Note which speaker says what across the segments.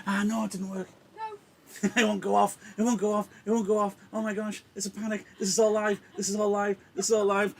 Speaker 1: Ah, no, it didn't work.
Speaker 2: No.
Speaker 1: It won't go off. It won't go off. It won't go off. Oh my gosh, it's a panic. This is all live. This is all live. This is all live.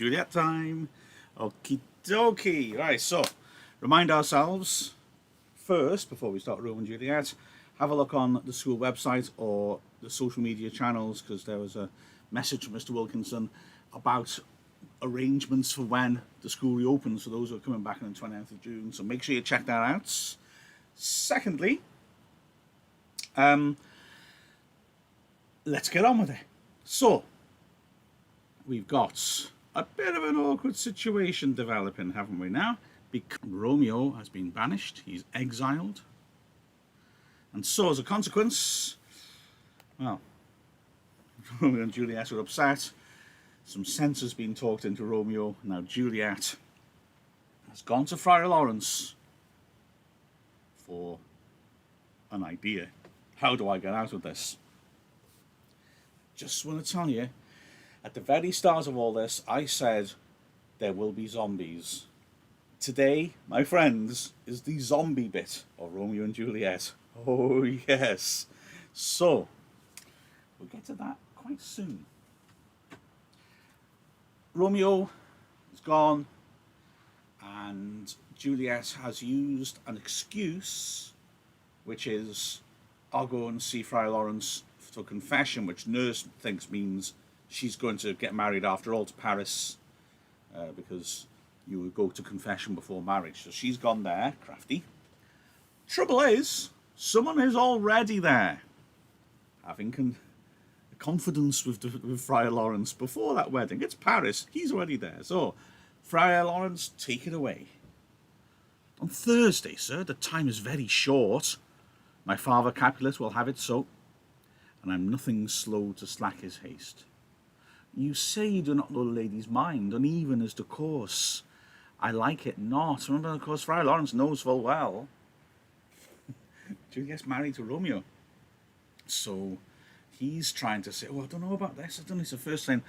Speaker 1: Juliet time. Okie dokie. Right, so remind ourselves first, before we start Romeo and Juliet, have a look on the school website or the social media channels, because there was a message from Mr. Wilkinson about arrangements for when the school reopens for those who are coming back on the 29th of June. So make sure you check that out. Secondly, let's get on with it. So, we've got a bit of an awkward situation developing, haven't we now? Because Romeo has been banished, he's exiled. And so, as a consequence, well, Romeo and Juliet are upset. Some sense has been talked into Romeo. Now Juliet has gone to Friar Lawrence for an idea. How do I get out of this? Just want to tell you, at the very start of all this, I said there will be zombies. Today, my friends, is the zombie bit of Romeo and Juliet. Oh yes. So, we'll get to that quite soon. Romeo is gone, and Juliet has used an excuse, which is, I'll go and see Friar Lawrence for confession, which nurse thinks means she's going to get married after all to Paris, because you would go to confession before marriage. So she's gone there, crafty. Trouble is, someone is already there, having confidence with Friar Lawrence before that wedding. It's Paris, he's already there. So, Friar Lawrence, take it away. On Thursday, sir, the time is very short. My father Capulet will have it so, and I'm nothing slow to slack his haste. You say you do not know the lady's mind, uneven as the course. I like it not. Remember, of course, Friar Lawrence knows full well Juliet's married to Romeo. So he's trying to say, oh, I don't know about this. I don't know, it's the first time.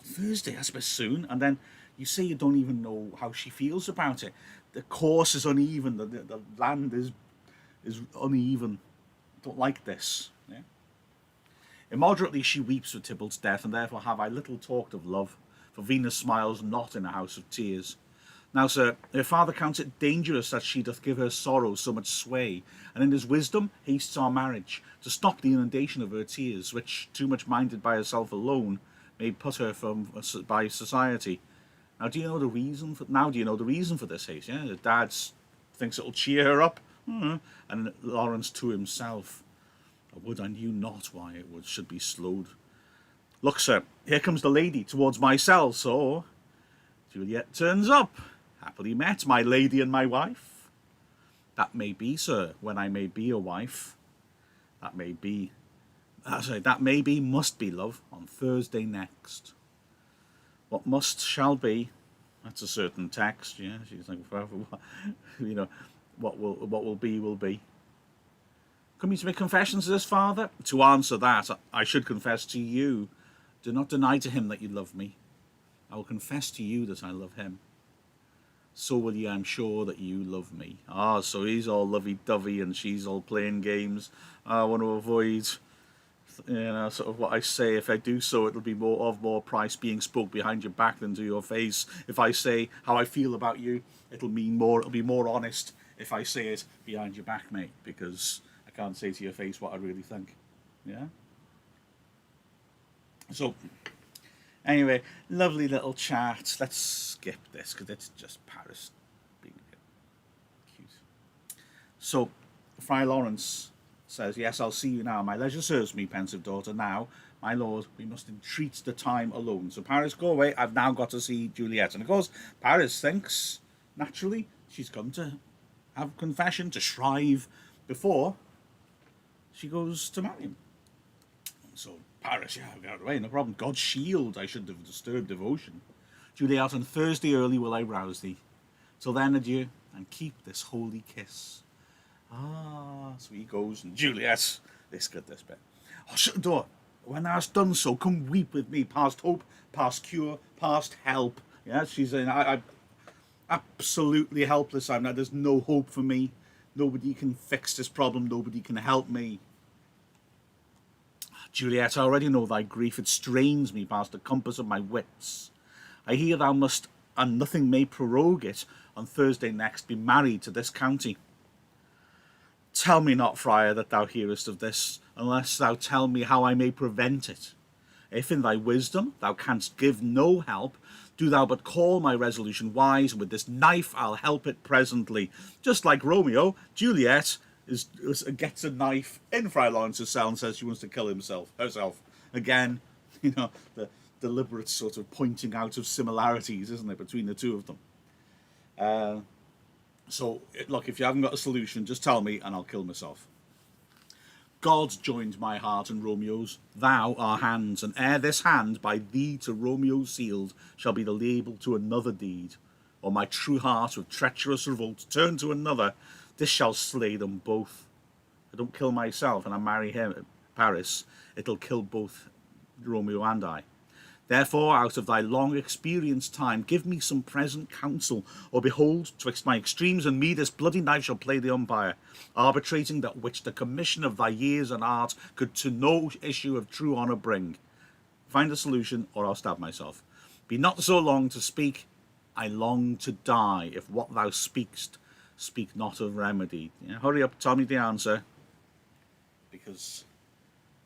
Speaker 1: Thursday, that's a bit soon. And then you say you don't even know how she feels about it. The course is uneven. The land is uneven. Don't like this. Yeah? Immoderately she weeps for Tybalt's death, and therefore have I little talked of love, for Venus smiles not in a house of tears. Now, sir, her father counts it dangerous that she doth give her sorrow so much sway, and in his wisdom hastes our marriage, to stop the inundation of her tears, which, too much minded by herself alone, may put her from by society. Now, do you know the reason for this haste? Yeah, the dad thinks it'll cheer her up, and Lawrence to himself, I would I knew not why it should be slowed. Look, sir, here comes the lady towards my cell. So Juliet turns up. Happily met, my lady and my wife. That may be, sir, when I may be a wife. That may be, must be, love, on Thursday next. What must shall be. That's a certain text, yeah. She's like, you know, what will be will be. Come you to make confessions to this, father? To answer that, I should confess to you. Do not deny to him that you love me. I will confess to you that I love him. So will ye, I'm sure, that you love me. Ah, so he's all lovey-dovey and she's all playing games. I want to avoid, sort of what I say. If I do so, it'll be more price being spoke behind your back than to your face. If I say how I feel about you, it'll be more honest if I say it behind your back, mate, because I can't say to your face what I really think. Yeah? So, anyway, lovely little chat. Let's skip this because it's just Paris being a bit cute. So, Friar Lawrence says, yes, I'll see you now. My leisure serves me, pensive daughter. Now, my lord, we must entreat the time alone. So, Paris, go away. I've now got to see Juliet. And of course, Paris thinks, naturally, she's come to have confession, to shrive before she goes to marry him. So, Paris, yeah, I'll get out of the way, no problem. God's shield, I shouldn't have disturbed devotion. Juliet, on Thursday early will I rouse thee. Till then, adieu, and keep this holy kiss. Ah, so he goes, and Juliet, this bit. Oh, shut the door. When thou hast done so, come weep with me, past hope, past cure, past help. Yeah, she's saying, I'm absolutely helpless. There's no hope for me. Nobody can fix this problem. Nobody can help me. Juliet, I already know thy grief. It strains me past the compass of my wits. I hear thou must, and nothing may prorogue it, on Thursday next be married to this county. Tell me not, friar, that thou hearest of this, unless thou tell me how I may prevent it. If in thy wisdom thou canst give no help, do thou but call my resolution wise, and with this knife I'll help it presently. Just like Romeo, Juliet gets a knife in Friar Lawrence's cell and says she wants to kill herself. Again, the deliberate sort of pointing out of similarities, isn't it, between the two of them? So, look, if you haven't got a solution, just tell me and I'll kill myself. God joined my heart and Romeo's, thou our hands, and ere this hand by thee to Romeo sealed shall be the label to another deed, or my true heart with treacherous revolt turn to another, this shall slay them both. I don't kill myself and I marry him, Paris, it'll kill both Romeo and I. Therefore, out of thy long experienced time, give me some present counsel, or behold, twixt my extremes and me this bloody knife shall play the umpire, arbitrating that which the commission of thy years and art could to no issue of true honour bring. Find a solution, or I'll stab myself. Be not so long to speak, I long to die, if what thou speakst, speak not of remedy. Yeah, hurry up, tell me the answer, because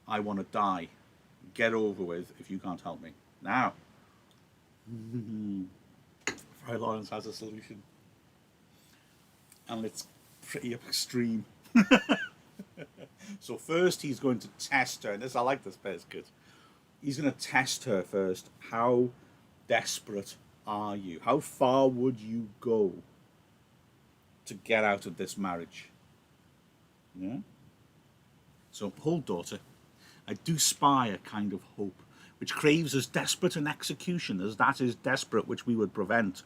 Speaker 1: I want to die. Get over with if you can't help me. Now, Friar Lawrence has a solution, and it's pretty extreme. So first he's going to test her, and I like this bit, it's good. He's going to test her first. How desperate are you? How far would you go to get out of this marriage? Yeah? So, hold, daughter, I do spy a kind of hope, which craves as desperate an execution as that is desperate which we would prevent.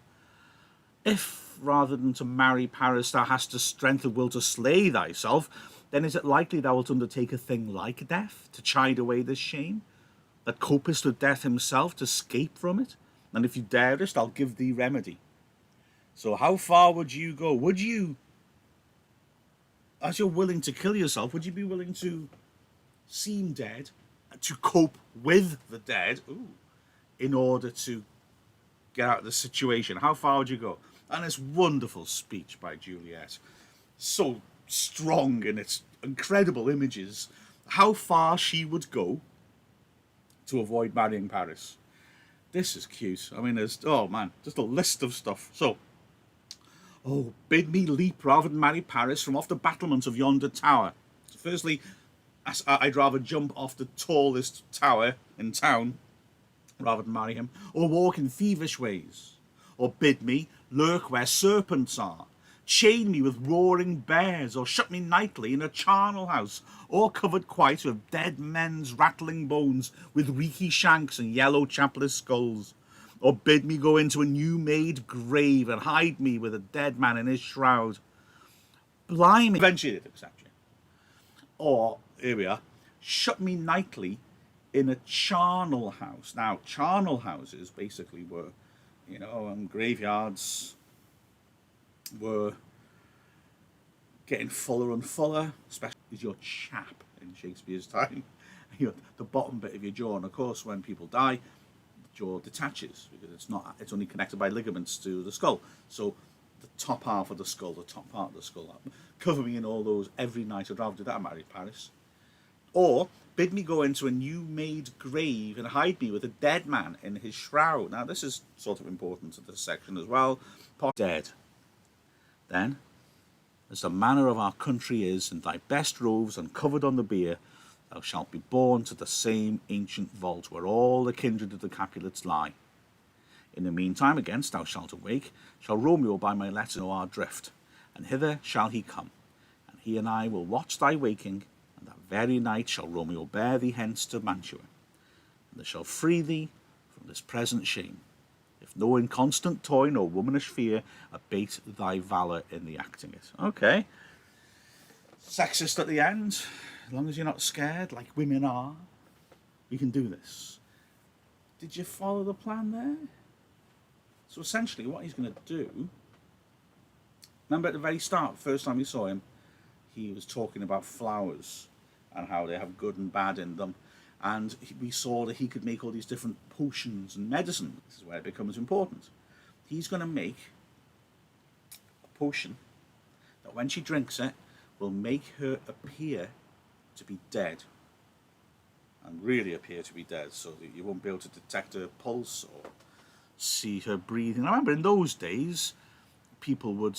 Speaker 1: If, rather than to marry Paris, thou hast the strength of will to slay thyself, then is it likely thou wilt undertake a thing like death, to chide away this shame, that copest with death himself, to escape from it? And if you darest, I'll give thee remedy. So how far would you go? Would you, as you're willing to kill yourself, would you be willing to seem dead, to cope with the dead, in order to get out of the situation? How far would you go? And it's wonderful speech by Juliet, so strong in its incredible images, how far she would go to avoid marrying Paris. This is cute. I mean, there's, oh man, just a list of stuff. So, bid me leap rather than marry Paris from off the battlements of yonder tower. So firstly, I'd rather jump off the tallest tower in town rather than marry him, or walk in thievish ways, or bid me lurk where serpents are, chain me with roaring bears, or shut me nightly in a charnel house, or covered quite with dead men's rattling bones, with reeky shanks and yellow chapless skulls, or bid me go into a new-made grave and hide me with a dead man in his shroud. Blimey, eventually it accept you. Or, here we are, shut me nightly in a charnel house. Now, charnel houses basically were, graveyards were getting fuller and fuller, especially as your chap in Shakespeare's time. The bottom bit of your jaw, and of course when people die, the jaw detaches because it's only connected by ligaments to the skull. So the top half of the skull, the top part of the skull, cover me in all those every night. I'd rather do that, married Paris. Or bid me go into a new-made grave and hide me with a dead man in his shroud. Now this is sort of important to this section as well. Dead. Then, as the manner of our country is, in thy best robes and covered on the bier, thou shalt be borne to the same ancient vault where all the kindred of the Capulets lie. In the meantime, against thou shalt awake, shall Romeo by my letter know our drift, and hither shall he come, and he and I will watch thy waking, and that very night shall Romeo bear thee hence to Mantua, and they shall free thee from this present shame, if no inconstant toy nor womanish fear abate thy valour in the acting it. Okay. Sexist at the end. As long as you're not scared, like women are, we can do this. Did you follow the plan there? So essentially what he's going to do... Remember at the very start, first time we saw him, he was talking about flowers and how they have good and bad in them. And we saw that he could make all these different potions and medicine. This is where it becomes important. He's going to make a potion that when she drinks it will make her appear to be dead. And really appear to be dead, so that you won't be able to detect her pulse or see her breathing. I remember in those days, people would,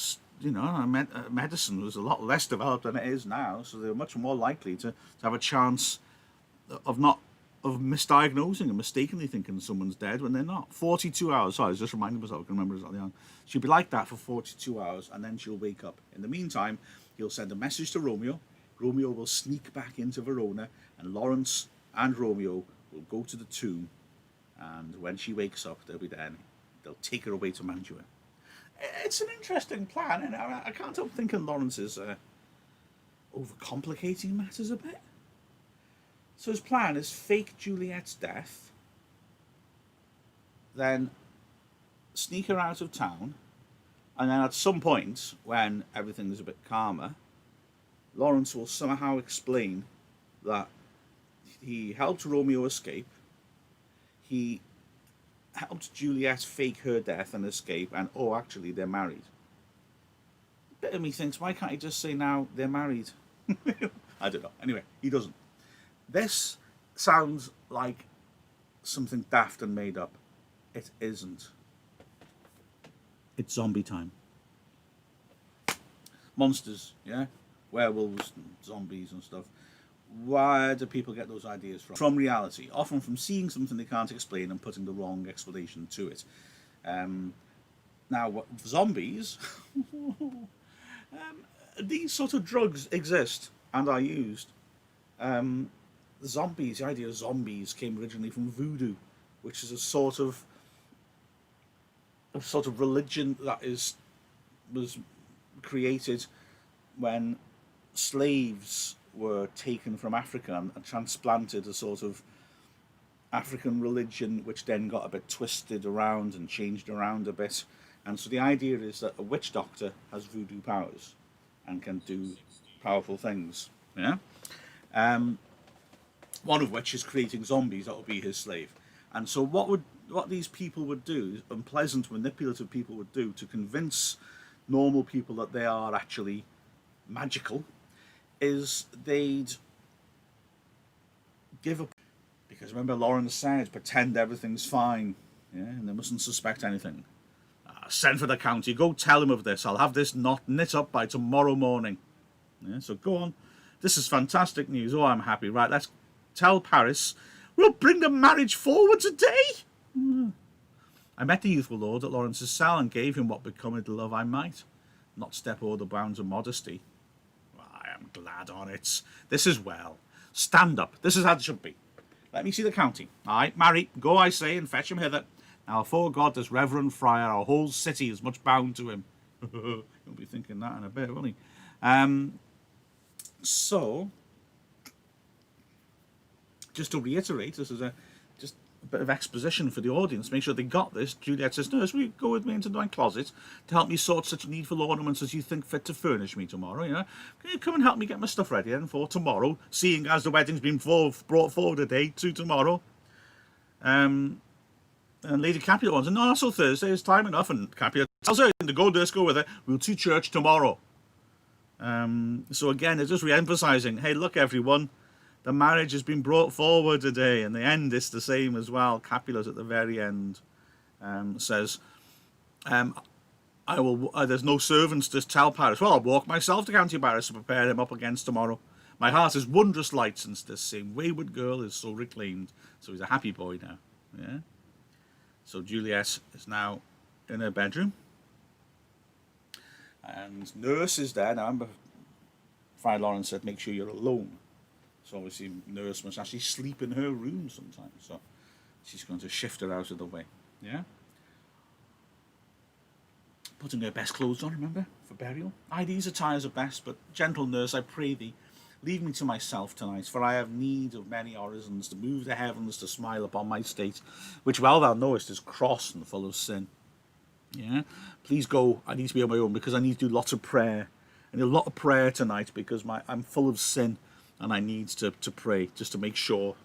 Speaker 1: medicine was a lot less developed than it is now, so they were much more likely to have a chance of misdiagnosing and mistakenly thinking someone's dead when they're not. 42 hours, sorry, I was just reminding myself, I can remember exactly on. She'll be like that for 42 hours, and then she'll wake up. In the meantime, he'll send a message to Romeo. Romeo will sneak back into Verona, and Lawrence and Romeo will go to the tomb, and when she wakes up, they'll be there, and they'll take her away to Mantua. It's an interesting plan, and I can't help thinking Lawrence is overcomplicating matters a bit. So his plan is fake Juliet's death, then sneak her out of town, and then at some point, when everything is a bit calmer, Lawrence will somehow explain that he helped Romeo escape, he helped Juliet fake her death and escape, and actually they're married. A bit of me thinks, why can't he just say now they're married? I don't know. Anyway, he doesn't. This sounds like something daft and made up. It isn't. It's zombie time. Monsters, yeah? Werewolves and zombies and stuff. Where do people get those ideas from? From reality. Often from seeing something they can't explain and putting the wrong explanation to it. Now, zombies... these sort of drugs exist and are used. The idea of zombies came originally from voodoo, which is a sort of religion that was created when slaves were taken from Africa and transplanted, a sort of African religion, which then got a bit twisted around and changed around a bit. And so the idea is that a witch doctor has voodoo powers and can do powerful things. Yeah. One of which is creating zombies that will be his slave. And so what these people would do, unpleasant, manipulative people would do to convince normal people that they are actually magical, is they'd give up. Because remember, Lawrence said, pretend everything's fine, yeah, and they mustn't suspect anything. Send for the county, go tell him of this. I'll have this knot knit up by tomorrow morning. Yeah, so go on. This is fantastic news. Oh, I'm happy. Right, let's tell Paris we'll bring the marriage forward today. I met the youthful lord at Lawrence's cell and gave him what becometh love I might, not step o'er the bounds of modesty. I am glad on it. This is well. Stand up. This is how it should be. Let me see the county. Aye, marry, go, I say, and fetch him hither. Now, afore God, this reverend friar, our whole city is much bound to him. You'll be thinking that in a bit, won't he? So, just to reiterate, this is just a bit of exposition for the audience. Make sure they got this. Juliet says, nurse, will you go with me into my closet to help me sort such needful ornaments as you think fit to furnish me tomorrow? You know, can you come and help me get my stuff ready then for tomorrow, seeing as the wedding's been brought forward a day to tomorrow? And Lady Capulet wants, no, not so Thursday, it's time enough. And Capulet tells her to go, nurse, go with her. We'll to church tomorrow. So again, they're just re-emphasising, hey, look, everyone, the marriage has been brought forward today, and the end is the same as well. Capulet at the very end says, I will. There's no servants to tell Paris. Well, I'll walk myself to County Paris to prepare him up against tomorrow. My heart is wondrous light since this same wayward girl is so reclaimed. So he's a happy boy now. Yeah. So Juliet is now in her bedroom, and nurse is there. Now, remember, Friar Lawrence said, make sure you're alone. So obviously, nurse must actually sleep in her room sometimes. So she's going to shift her out of the way. Yeah. Putting her best clothes on, remember, for burial. Aye, these attires are best, but gentle nurse, I pray thee, leave me to myself tonight, for I have need of many orisons to move the heavens to smile upon my state, which well thou knowest is cross and full of sin. Yeah, please go. I need to be on my own because I need to do lots of prayer. I need a lot of prayer tonight because I'm full of sin, and I need to pray just to make sure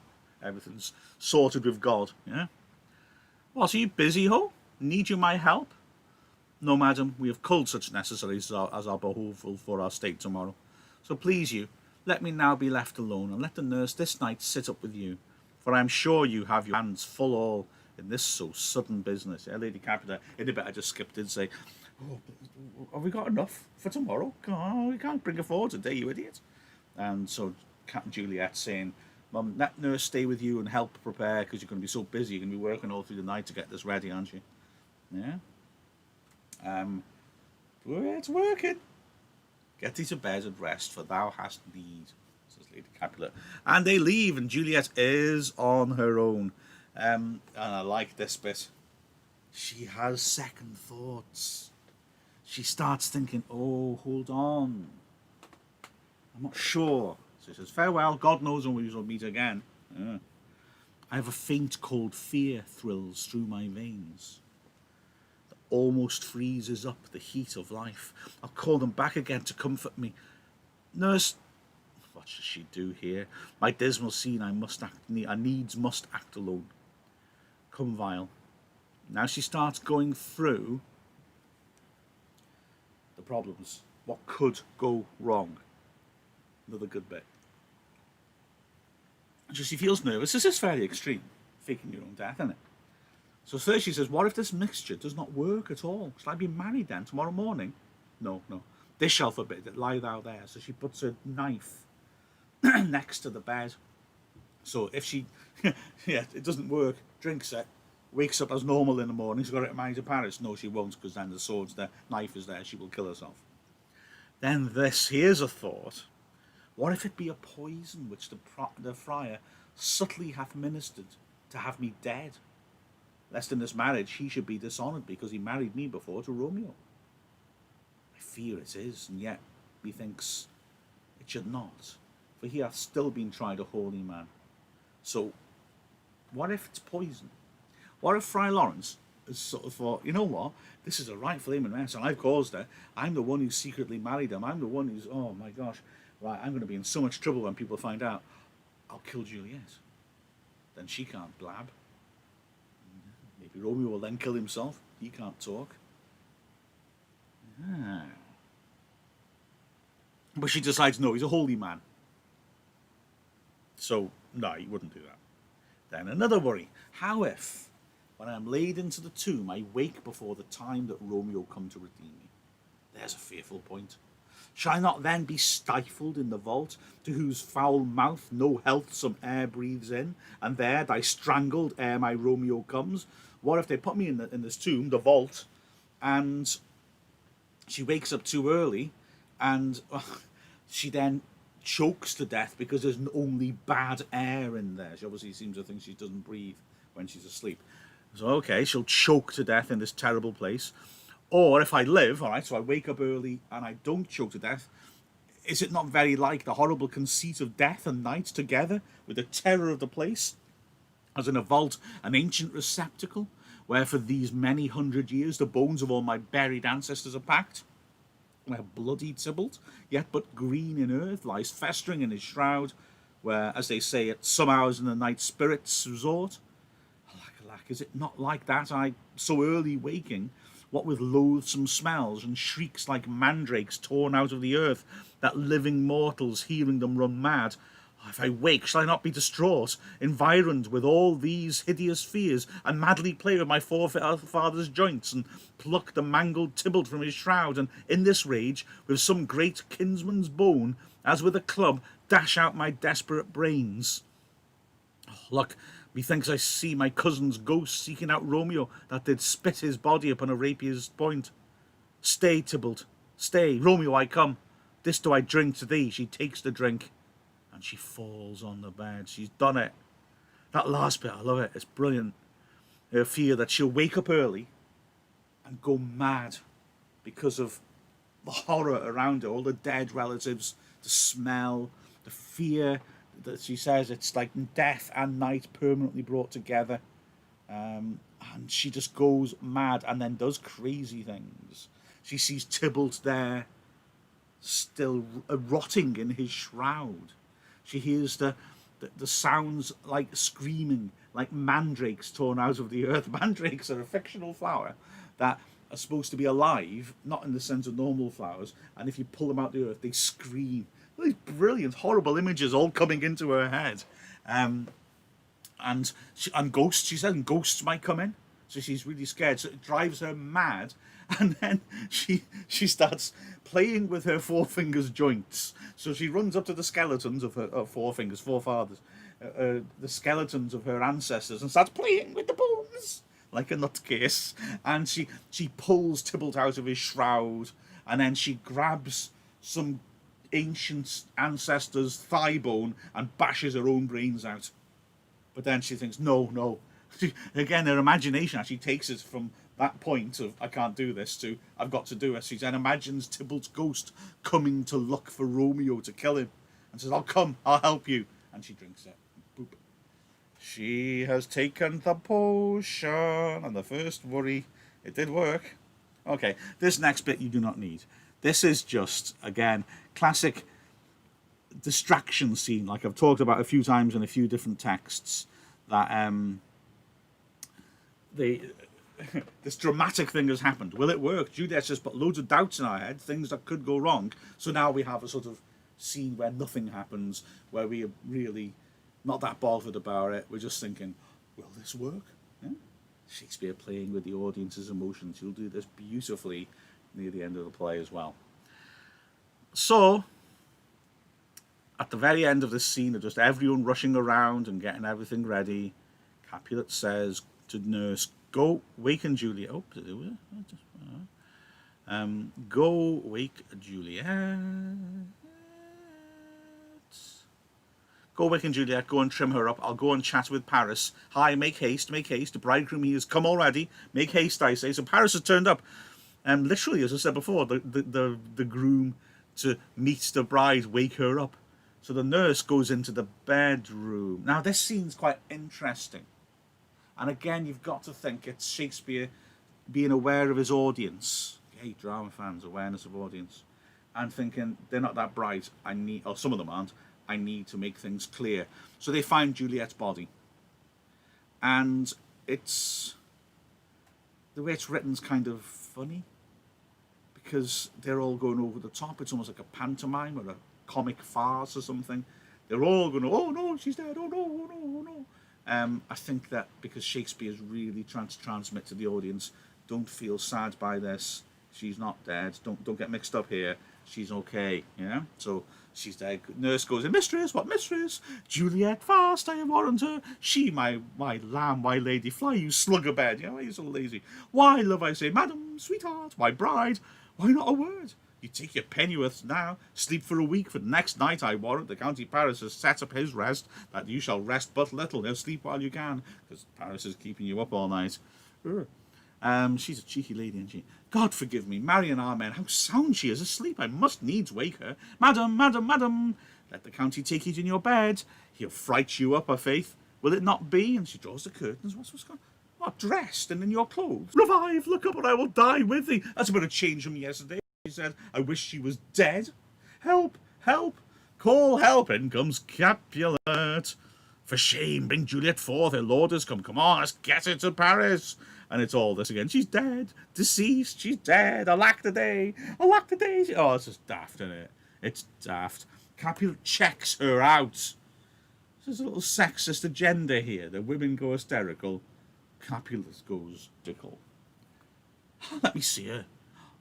Speaker 1: Everything's sorted with God. Yeah. What, are you busy, ho? Need you my help? No, madam, we have culled such necessaries as are behoveful for our state tomorrow. So please you, let me now be left alone, and let the nurse this night sit up with you, for I am sure you have your hands full all in this so sudden business. Yeah, Lady Capulet, in a bit I just skipped in and say, oh, have we got enough for tomorrow? Oh, we can't bring it forward today, you idiot. And so Captain Juliet saying, Mum, let nurse stay with you and help prepare, because you're going to be so busy, you're going to be working all through the night to get this ready, aren't you? Yeah. It's working. Get thee to bed and rest, for thou hast need, says Lady Capulet. And they leave, and Juliet is on her own. And I like this bit. She has second thoughts. She starts thinking, oh, hold on. I'm not sure. So she says, farewell, God knows when we shall meet again. Yeah. I have a faint cold fear thrills through my veins. Almost freezes up the heat of life. I'll call them back again to comfort me. Nurse, what should she do here? My dismal scene I needs must act alone. Come, Vile. Now she starts going through the problems. What could go wrong? Another good bit. So she feels nervous. This is fairly extreme. Faking your own death, isn't it? So first she says, what if this mixture does not work at all? Shall I be married then tomorrow morning? No, no. This shall forbid it. Lie thou there. So she puts a knife next to the bed. So if she, yeah, it doesn't work, drinks it, wakes up as normal in the morning, she's got it married to Paris. No, she won't, because then the sword's there, knife is there, she will kill herself. Then here's a thought. What if it be a poison which the friar subtly hath ministered to have me dead? Lest in this marriage he should be dishonoured, because he married me before to Romeo. I fear it is, and yet methinks it should not, for he hath still been tried a holy man. So, what if it's poison? What if Friar Lawrence has sort of thought, you know what, this is a right flaming mess, and I've caused it. I'm the one who secretly married him. I'm the one who's, oh my gosh, right, I'm going to be in so much trouble when people find out. I'll kill Juliet. Then she can't blab. Maybe Romeo will then kill himself. He can't talk. Ah. But she decides, no, he's a holy man. So, no, he wouldn't do that. Then another worry. How if, when I am laid into the tomb, I wake before the time that Romeo come to redeem me? There's a fearful point. Shall I not then be stifled in the vault, to whose foul mouth no healthsome air breathes in, and there die strangled ere my Romeo comes? What if they put me in this tomb, the vault, and she wakes up too early, and she then chokes to death because there's only bad air in there? She obviously seems to think she doesn't breathe when she's asleep. So, okay, she'll choke to death in this terrible place. Or if I live, all right, so I wake up early and I don't choke to death, is it not very like the horrible conceit of death and night together with the terror of the place? As in a vault, an ancient receptacle, where for these many 100 years the bones of all my buried ancestors are packed, where bloody Tybalt, yet but green in earth, lies festering in his shroud, where, as they say, at some hours in the night spirits resort. Alack, is it not like that I, so early waking, what with loathsome smells and shrieks like mandrakes torn out of the earth, that living mortals hearing them run mad? If I wake, shall I not be distraught, environed with all these hideous fears, and madly play with my forefather's joints, and pluck the mangled Tybalt from his shroud, and in this rage, with some great kinsman's bone, as with a club, dash out my desperate brains? Oh, look, methinks I see my cousin's ghost seeking out Romeo, that did spit his body upon a rapier's point. Stay, Tybalt, stay, Romeo, I come. This do I drink to thee. She takes the drink, and she falls on the bed. She's done it. That last bit, I love it. It's brilliant. Her fear that she'll wake up early and go mad because of the horror around her, all the dead relatives, the smell, the fear that she says it's like death and night permanently brought together. And she just goes mad and then does crazy things. She sees Tybalt there, still rotting in his shroud. She hears the the sounds like screaming, like mandrakes torn out of the earth. Mandrakes are a fictional flower that are supposed to be alive, not in the sense of normal flowers, and if you pull them out of the earth, they scream. These brilliant, horrible images all coming into her head. And ghosts, she said, and ghosts might come in. So she's really scared. So it drives her mad. And then she starts playing with her forefingers joints. So she runs up to the skeletons of her forefingers, forefathers, the skeletons of her ancestors, and starts playing with the bones like a nutcase. And she pulls Tybalt out of his shroud, and then she grabs some ancient ancestor's thigh bone and bashes her own brains out. But then she thinks, no. Again, her imagination actually takes us from that point of, I can't do this, to, I've got to do it. She then imagines Tybalt's ghost coming to look for Romeo to kill him. And says, I'll come, I'll help you. And she drinks it. Boop. She has taken the potion. And the first worry, it did work. Okay, this next bit you do not need. This is just, again, classic distraction scene, like I've talked about a few times in a few different texts, that this dramatic thing has happened. Will it work? Juliet's just put loads of doubts in our head, things that could go wrong. So now we have a sort of scene where nothing happens, where we are really not that bothered about it. We're just thinking, will this work? Yeah? Shakespeare playing with the audience's emotions. He'll do this beautifully near the end of the play as well. So, at the very end of this scene of just everyone rushing around and getting everything ready, Capulet says to nurse, go waken Juliet. Oh, go wake Juliet. Go waken Juliet, go and trim her up. I'll go and chat with Paris. Hi, make haste, make haste. The bridegroom he has come already. Make haste, I say. So Paris has turned up. Literally, as I said before, the groom to meet the bride, wake her up. So the nurse goes into the bedroom. Now, this scene's quite interesting. And again, you've got to think it's Shakespeare being aware of his audience. Hey, drama fans, awareness of audience. And thinking, they're not that bright. Or some of them aren't. I need to make things clear. So they find Juliet's body. And it's... the way it's written's kind of funny. Because they're all going over the top. It's almost like a pantomime or a comic farce or something. They're all going, oh no, she's dead, oh no, oh no, oh no. I think that because Shakespeare's really trying to transmit to the audience, don't feel sad by this, she's not dead, don't get mixed up here, she's okay, you know? So she's dead. Nurse goes in, mistress, what mistress? Juliet fast, I warrant her. She, my lamb, my lady, fly you slugger bed, you know, why are you so lazy? Why, love, I say, madam, sweetheart, my bride, why not a word? You take your pennyworths now, sleep for a week, for the next night, I warrant, the County Paris has set up his rest, that you shall rest but little, now sleep while you can, because Paris is keeping you up all night. She's a cheeky lady, isn't she? God forgive me, Marian Amen, how sound she is asleep, I must needs wake her. Madam, madam, madam, let the county take it in your bed, he'll fright you up, a faith, will it not be? And she draws the curtains, what's going on? What, dressed and in your clothes? Revive, look up or I will die with thee. That's a bit of change from yesterday. She said, I wish she was dead. Help, help, call help. In comes Capulet. For shame, bring Juliet forth, her lord has come. Come on, let's get her to Paris. And it's all this again. She's dead, deceased, she's dead. Alack the day, alack the day. Oh, it's just daft, isn't it? It's daft. Capulet checks her out. There's a little sexist agenda here. The women go hysterical. Capulet goes dickle. Let me see her.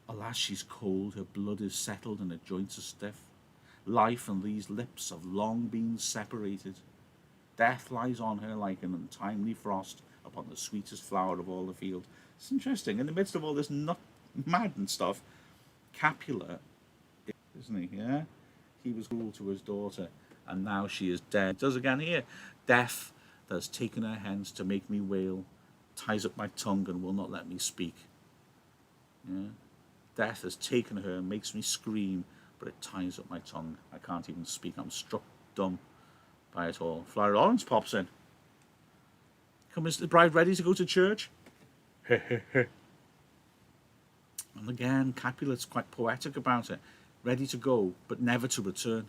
Speaker 1: Alas, she's cold, her blood is settled and her joints are stiff. Life and these lips have long been separated. Death lies on her like an untimely frost upon the sweetest flower of all the field. It's interesting, in the midst of all this mad and stuff, Capulet, isn't he, yeah? He was cruel to his daughter, and now she is dead. It does again here. Death that has taken her hence to make me wail, ties up my tongue and will not let me speak. Yeah? Death has taken her and makes me scream, but it ties up my tongue. I can't even speak. I'm struck dumb by it all. Flower Lawrence pops in. Come, is the bride ready to go to church? And again, Capulet's quite poetic about it. Ready to go, but never to return.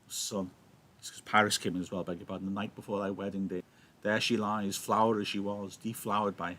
Speaker 1: Son, because Paris came in as well, beg your pardon, the night before their wedding day. There she lies, flower as she was, deflowered by him.